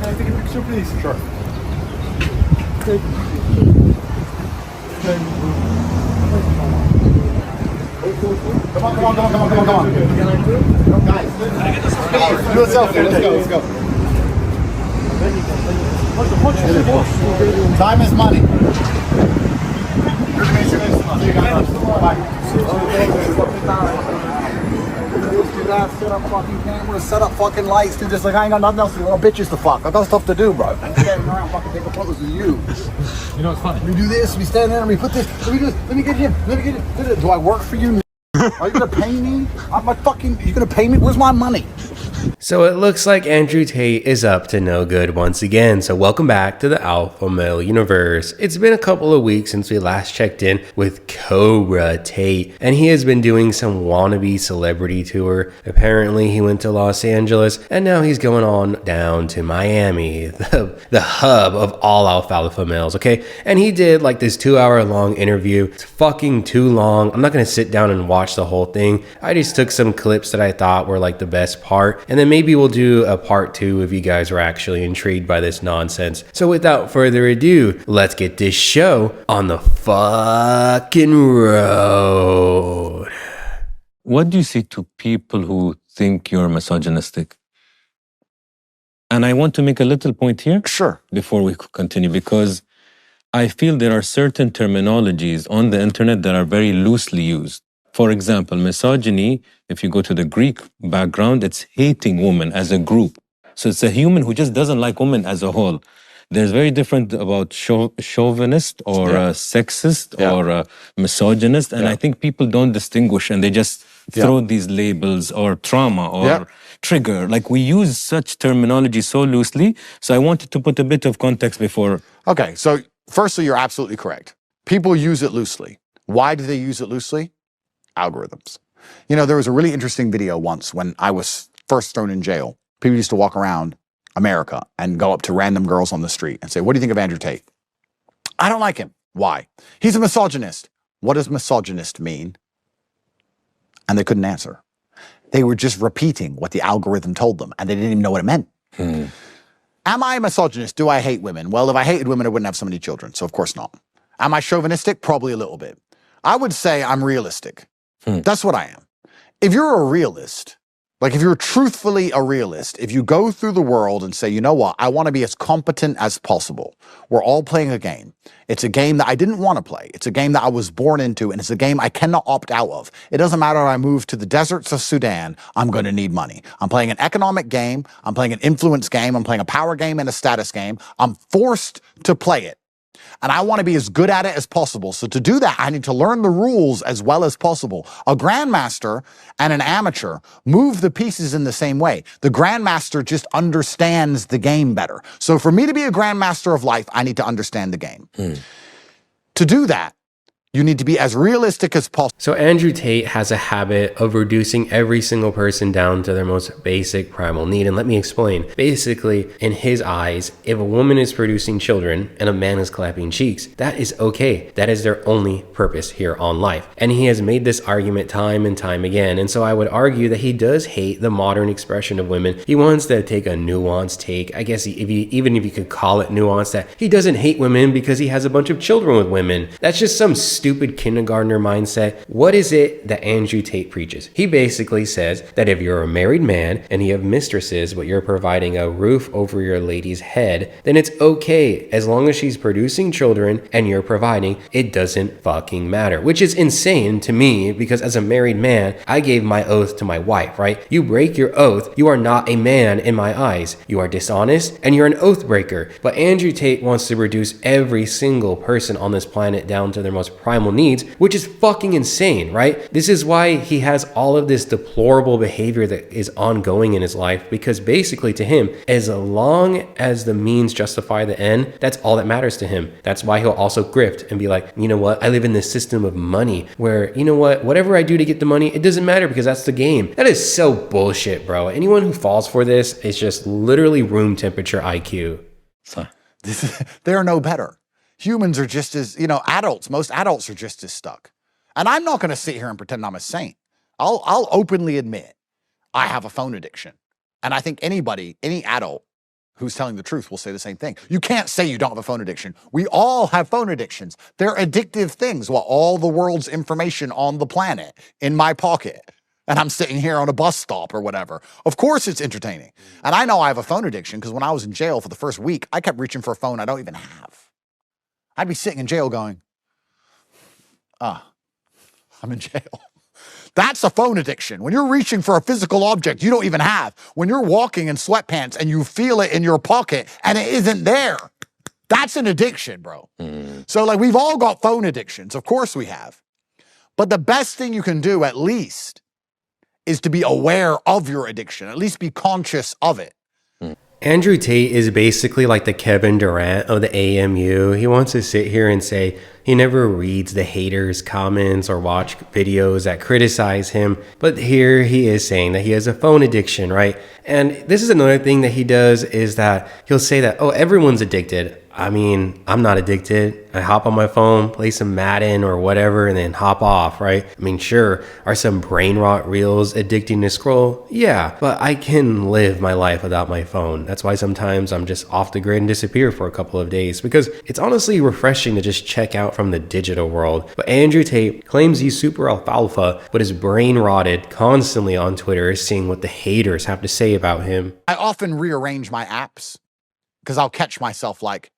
Can I take a picture, please? Sure. Come on, come on, come on, come on, come on, come on. Guys, do a selfie. Let's go, let's go. Time is money. Set up fucking cameras, set up fucking lights, dude. Just like I ain't got nothing else to do. Bitches to fuck. I got stuff to do, bro. I'm standing around fucking taking photos of you. You know what's funny? We do this, we stand there and we put this, let me do this, let me get him, let me get him. Do I work for you? Are you gonna pay me? I'm like fucking, you gonna pay me? Where's my money? So it looks like Andrew Tate is up to no good once again. So welcome back to the Alpha Male Universe. It's been a couple of weeks since we last checked in with Cobra Tate, and he has been doing some wannabe celebrity tour. Apparently he went to Los Angeles, and now he's going on down to Miami, the hub of all alfalfa males, okay? And he did like this 2-hour long interview. It's fucking too long. I'm not gonna sit down and watch the whole thing. I just took some clips that I thought were like the best part, and then maybe we'll do a part 2 if you guys are actually intrigued by this nonsense. So without further ado, let's get this show on the fucking road. What do you say to people who think you're misogynistic? And I want to make a little point here. Sure. Before we continue, because I feel there are certain terminologies on the internet that are very loosely used. For example, misogyny, if you go to the Greek background, it's hating women as a group. So it's a human who just doesn't like women as a whole. There's very different about chauvinist or sexist or misogynist. And I think people don't distinguish and they just throw these labels or trauma or trigger. Like we use such terminology so loosely. So I wanted to put a bit of context before. Okay, so firstly, you're absolutely correct. People use it loosely. Why do they use it loosely? Algorithms. You know, there was a really interesting video once when I was first thrown in jail. People used to walk around America and go up to random girls on the street and say, what do you think of Andrew Tate? I don't like him. Why? He's a misogynist. What does misogynist mean? And they couldn't answer. They were just repeating what the algorithm told them, and they didn't even know what it meant. Am I a misogynist? Do I hate women? Well, if I hated women, I wouldn't have so many children, so of course not. Am I chauvinistic? Probably a little bit. I would say I'm realistic. That's what I am. If you're a realist, like if you're truthfully a realist, if you go through the world and say, you know what, I want to be as competent as possible. We're all playing a game. It's a game that I didn't want to play. It's a game that I was born into, and it's a game I cannot opt out of. It doesn't matter if I move to the deserts of Sudan, I'm going to need money. I'm playing an economic game. I'm playing an influence game. I'm playing a power game and a status game. I'm forced to play it. And I want to be as good at it as possible. So to do that, I need to learn the rules as well as possible. A grandmaster and an amateur move the pieces in the same way. The grandmaster just understands the game better. So for me to be a grandmaster of life, I need to understand the game. To do that, you need to be as realistic as possible. So Andrew Tate has a habit of reducing every single person down to their most basic primal need. And let me explain. Basically, in his eyes, if a woman is producing children and a man is clapping cheeks, that is okay. That is their only purpose here on life. And he has made this argument time and time again. And so I would argue that he does hate the modern expression of women. He wants to take a nuanced take. I guess even if you could call it nuanced, that he doesn't hate women because he has a bunch of children with women. That's just some stupid kindergartner mindset. What is it that Andrew Tate preaches? He basically says that if you're a married man and you have mistresses, but you're providing a roof over your lady's head, then it's okay. As long as she's producing children and you're providing, it doesn't fucking matter. Which is insane to me, because as a married man, I gave my oath to my wife, right? You break your oath, you are not a man in my eyes. You are dishonest and you're an oath breaker. But Andrew Tate wants to reduce every single person on this planet down to their most primal needs, which is fucking insane, right? This is why he has all of this deplorable behavior that is ongoing in his life, because basically to him, as long as the means justify the end, that's all that matters to him. That's why he'll also grift and be like, you know what? I live in this system of money where, you know what? Whatever I do to get the money, it doesn't matter because that's the game. That is so bullshit, bro. Anyone who falls for this is just literally room temperature IQ. They're no better. Humans are just as, most adults are just as stuck. And I'm not going to sit here and pretend I'm a saint. I'll openly admit I have a phone addiction. And I think any adult who's telling the truth will say the same thing. You can't say you don't have a phone addiction. We all have phone addictions. They're addictive things. Well, all the world's information on the planet in my pocket, and I'm sitting here on a bus stop or whatever. Of course it's entertaining. And I know I have a phone addiction because when I was in jail for the first week, I kept reaching for a phone I don't even have. I'd be sitting in jail going, I'm in jail. That's a phone addiction. When you're reaching for a physical object you don't even have, when you're walking in sweatpants and you feel it in your pocket and it isn't there, that's an addiction, bro. So like we've all got phone addictions. Of course we have. But the best thing you can do at least is to be aware of your addiction, at least be conscious of it. Andrew Tate is basically like the Kevin Durant of the AMU. He wants to sit here and say he never reads the haters' comments or watch videos that criticize him. But here he is saying that he has a phone addiction, right? And this is another thing that he does is that he'll say that, oh, everyone's addicted. I mean, I'm not addicted. I hop on my phone, play some Madden or whatever, and then hop off, right? I mean, sure, are some brain rot reels addicting to scroll? Yeah, but I can live my life without my phone. That's why sometimes I'm just off the grid and disappear for a couple of days, because it's honestly refreshing to just check out from the digital world. But Andrew Tate claims he's super alfalfa, but is brain rotted constantly on Twitter, seeing what the haters have to say about him. I often rearrange my apps because I'll catch myself like,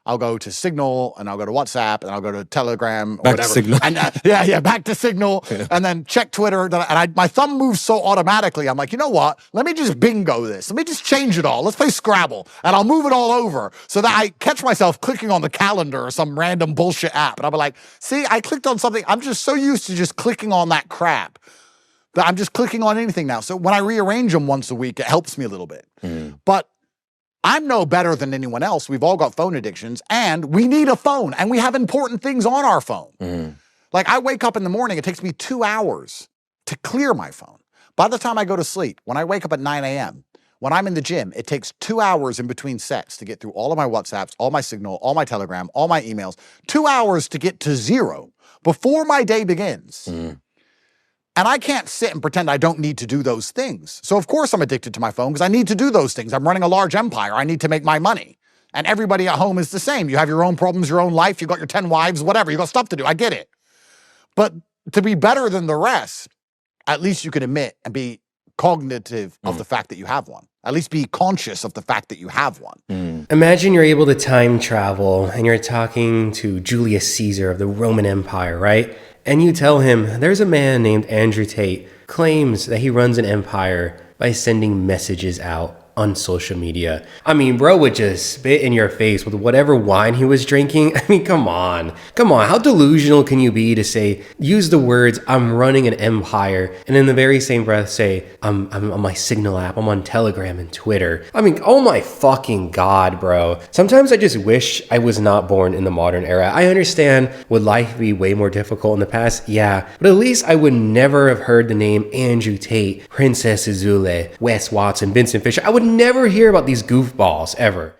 I'll go to Signal and I'll go to WhatsApp and I'll go to Telegram or Back whatever. to Signal. And back to Signal and then check Twitter. And my thumb moves so automatically. I'm like, you know what? Let me just bingo this. Let me just change it all. Let's play Scrabble. And I'll move it all over so that I catch myself clicking on the calendar or some random bullshit app. And I'll be like, see, I clicked on something. I'm just so used to just clicking on that crap that I'm just clicking on anything now. So when I rearrange them once a week, it helps me a little bit. But I'm no better than anyone else. We've all got phone addictions and we need a phone and we have important things on our phone. Like I wake up in the morning, it takes me 2 hours to clear my phone. By the time I go to sleep, when I wake up at 9 a.m., when I'm in the gym, it takes 2 hours in between sets to get through all of my WhatsApps, all my Signal, all my Telegram, all my emails, 2 hours to get to zero before my day begins. And I can't sit and pretend I don't need to do those things. So of course I'm addicted to my phone because I need to do those things. I'm running a large empire. I need to make my money. And everybody at home is the same. You have your own problems, your own life. You got your 10 wives, whatever. You got stuff to do. I get it. But to be better than the rest, at least you can admit and be cognitive of the fact that you have one. At least be conscious of the fact that you have one. Imagine you're able to time travel and you're talking to Julius Caesar of the Roman Empire, right? And you tell him there's a man named Andrew Tate claims that he runs an empire by sending messages out on social media. I mean, bro would just spit in your face with whatever wine he was drinking. I mean, come on. How delusional can you be to say, use the words, I'm running an empire, and in the very same breath say, I'm on my Signal app, I'm on Telegram and Twitter. I mean, oh my fucking God, bro. Sometimes I just wish I was not born in the modern era. I understand, would life be way more difficult in the past? Yeah, but at least I would never have heard the name Andrew Tate, Princess Azule, Wes Watson, Vincent Fisher. I would never hear about these goofballs ever.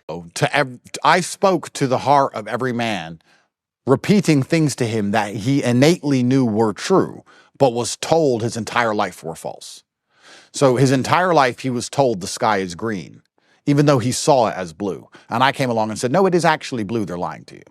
I spoke to the heart of every man, repeating things to him that he innately knew were true, but was told his entire life were false. So his entire life he was told the sky is green, even though he saw it as blue. And I came along and said, no, it is actually blue. They're lying to you.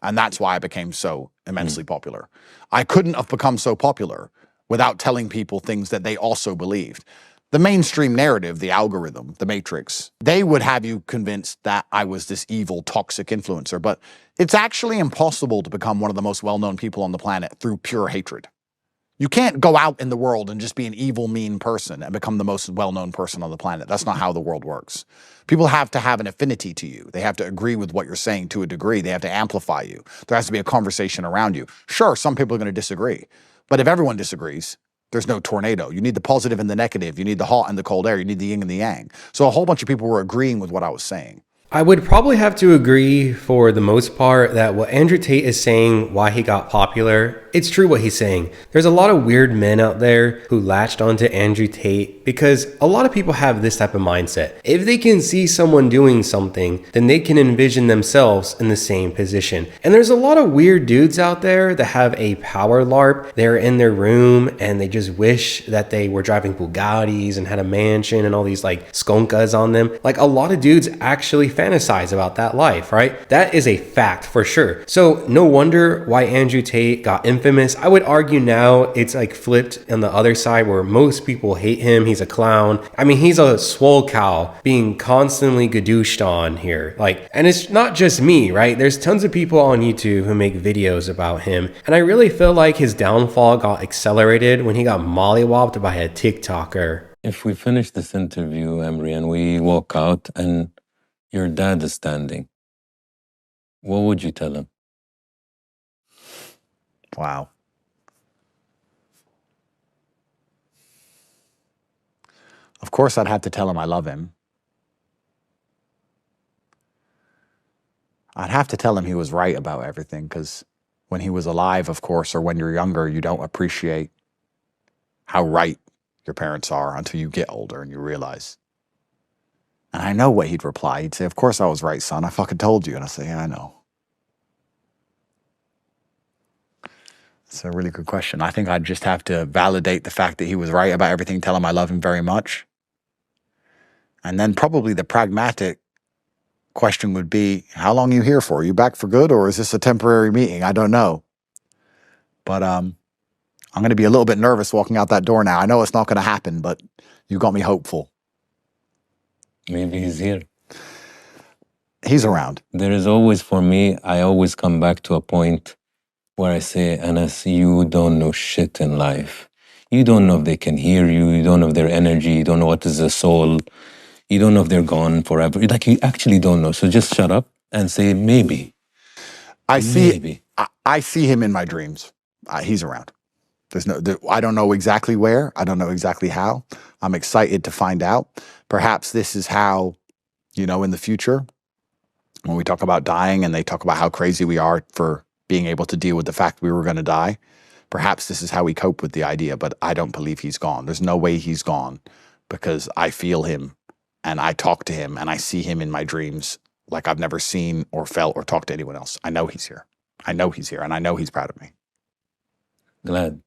And that's why I became so immensely popular. I couldn't have become so popular without telling people things that they also believed. The mainstream narrative, the algorithm, the matrix, they would have you convinced that I was this evil, toxic influencer. But it's actually impossible to become one of the most well-known people on the planet through pure hatred. You can't go out in the world and just be an evil, mean person and become the most well-known person on the planet. That's not how the world works. People have to have an affinity to you. They have to agree with what you're saying to a degree. They have to amplify you. There has to be a conversation around you. Sure, some people are going to disagree. But if everyone disagrees, there's no tornado. You need the positive and the negative. You need the hot and the cold air. You need the yin and the yang. So a whole bunch of people were agreeing with what I was saying. I would probably have to agree for the most part that what Andrew Tate is saying, why he got popular, it's true what he's saying. There's a lot of weird men out there who latched onto Andrew Tate because a lot of people have this type of mindset. If they can see someone doing something, then they can envision themselves in the same position. And there's a lot of weird dudes out there that have a power LARP. They're in their room and they just wish that they were driving Bugattis and had a mansion and all these like skonkas on them. Like a lot of dudes actually fantasize about that life, right? That is a fact for sure. So no wonder why Andrew Tate got infamous. I would argue now it's like flipped on the other side where most people hate him. He's a clown. I mean, he's a swole cow being constantly gadooshed on here. Like, and it's not just me, right? There's tons of people on YouTube who make videos about him. And I really feel like his downfall got accelerated when he got mollywopped by a TikToker. If we finish this interview, Emery, and we walk out and your dad is standing, what would you tell him? Wow. Of course, I'd have to tell him I love him. I'd have to tell him he was right about everything, because when he was alive, of course, or when you're younger, you don't appreciate how right your parents are until you get older and you realize. And I know what he'd reply. He'd say, of course I was right, son. I fucking told you. And I say, yeah, I know. It's a really good question. I think I'd just have to validate the fact that he was right about everything, tell him I love him very much. And then probably the pragmatic question would be, how long are you here for? Are you back for good, or is this a temporary meeting? I don't know. But I'm going to be a little bit nervous walking out that door now. I know it's not going to happen, but you got me hopeful. Maybe he's here. He's around. There is always, for me, I always come back to a point where I say, Anas, you don't know shit in life. You don't know if they can hear you. You don't know if their energy. You don't know what is a soul. You don't know if they're gone forever. Like, you actually don't know. So just shut up and say, maybe. I see. Maybe. I see him in my dreams. He's around. I don't know exactly where. I don't know exactly how. I'm excited to find out. Perhaps this is how, in the future, when we talk about dying and they talk about how crazy we are for being able to deal with the fact we were going to die, perhaps this is how we cope with the idea. But I don't believe he's gone. There's no way he's gone, because I feel him and I talk to him and I see him in my dreams like I've never seen or felt or talked to anyone else. I know he's here. I know he's here, and I know he's proud of me. Glad.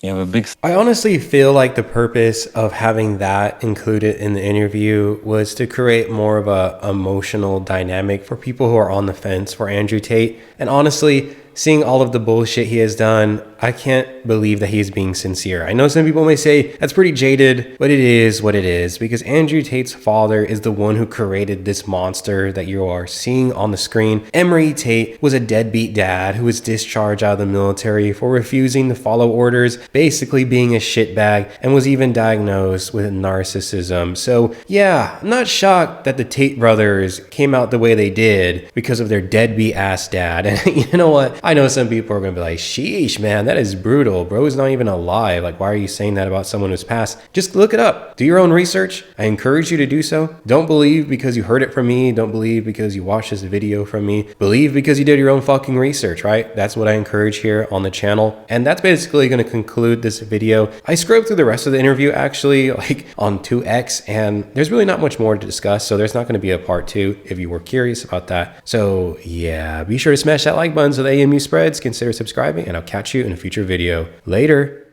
You have a big... I honestly feel like the purpose of having that included in the interview was to create more of a emotional dynamic for people who are on the fence for Andrew Tate. And honestly, seeing all of the bullshit he has done, I can't believe that he's being sincere. I know some people may say that's pretty jaded, but it is what it is, because Andrew Tate's father is the one who created this monster that you are seeing on the screen. Emery Tate was a deadbeat dad who was discharged out of the military for refusing to follow orders, basically being a shitbag, and was even diagnosed with narcissism. So yeah, I'm not shocked that the Tate brothers came out the way they did because of their deadbeat ass dad. And you know what? I know some people are going to be like, sheesh, man, that is brutal. Bro is not even alive. Like, why are you saying that about someone who's passed? Just look it up. Do your own research. I encourage you to do so. Don't believe because you heard it from me. Don't believe because you watched this video from me. Believe because you did your own fucking research, right? That's what I encourage here on the channel. And that's basically going to conclude this video. I scrubbed through the rest of the interview actually, like on 2X, and there's really not much more to discuss. So there's not going to be a part 2 if you were curious about that. So yeah, be sure to smash that like button so the AMU spreads. Consider subscribing, and I'll catch you in a future video. Later.